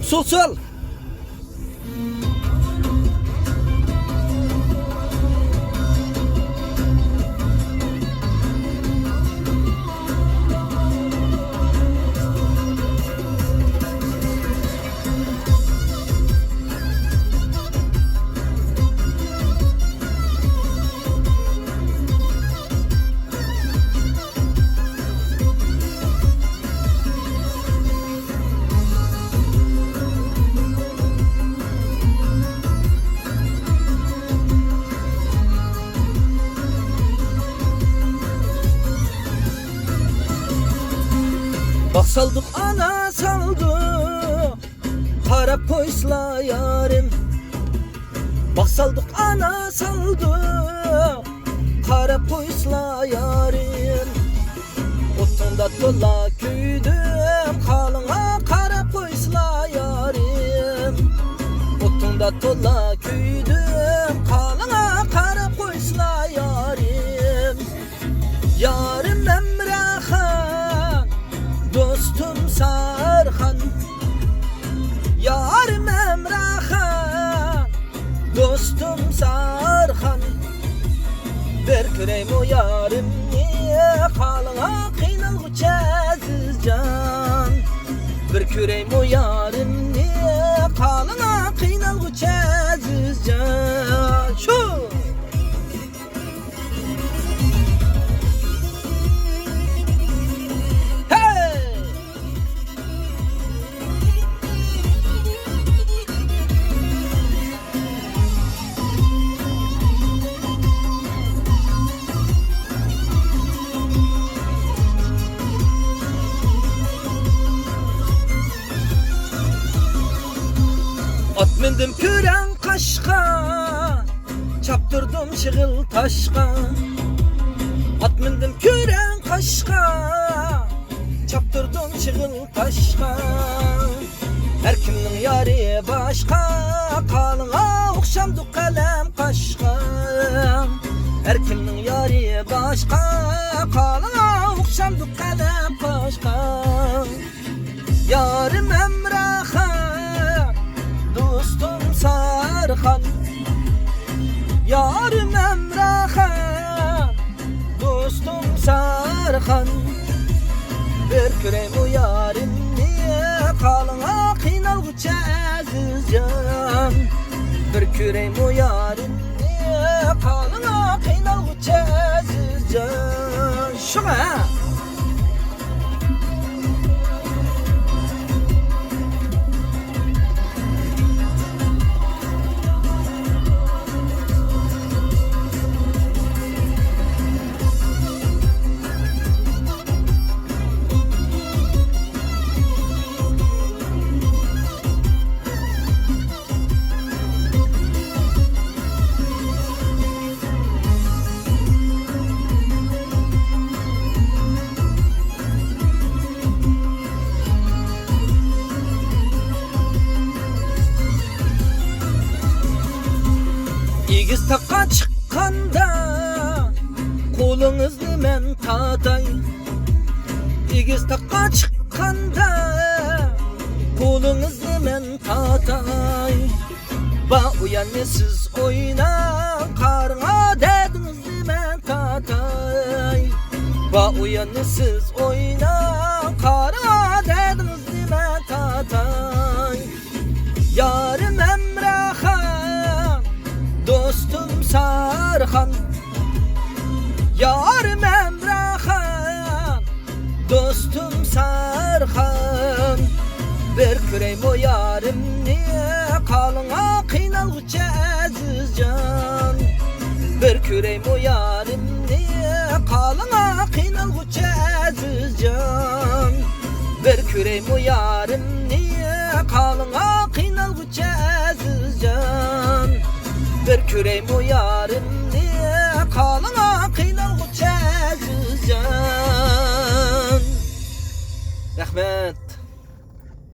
Sol. Bak saldık ana saldı kara poysla yarim. Bak saldık ana saldı kara poysla yarim. Otunda dola küydüm kalına kara poysla yarim. Otunda dola küydüm kalına kara poysla yarim. Yarim Emrah'an dostum Sarhan, yarim Emrah'an dostum Sarhan. Bir küreyim o yarim niye kalına kıynalgıç aziz can. Bir küreyim o yarim niye kalına kıynalgıç aziz can. Şu at mindim küren kaşka, çaptırdım şığıl taşka. At mindim küren kaşka, çaptırdım şığıl taşka. Her kimnin yari başka, kalına okşamdı kalem kaşka. Her kimnin yari başka, kalına okşamdı kalem kaşka. Yarim Emrah'an dostum Sarhan, yarim Emrah'an dostum Sarhan. Bir küreyim o yarim niye kalına kıynalgıç aziz can. Bir küreyim o yarim niye kalına kıynalgıç aziz can. Şuna İgiz taka çıkkanda kolunuzdu men tatay. İgiz taka çıkkanda kolunuzdu men tatay. Ba uyanı siz oyna karına dedinizdi men tatay. Ba uyanı siz oyna karına dedinizdi men tatay. Yarim Emrah'an dostum Sarhan, yarim Emrah'an dostum Sarhan. Bir küreyim o yarim niye kalına kıynalgıç aziz can. Bir küreyim o yarim niye kalına kıynalgıç aziz can. Bir küreyim o yarim niye kalına kıynalgıç aziz can. Bir küreyim o yarim niye kalına kıynalgıç aziz can. Rahmet.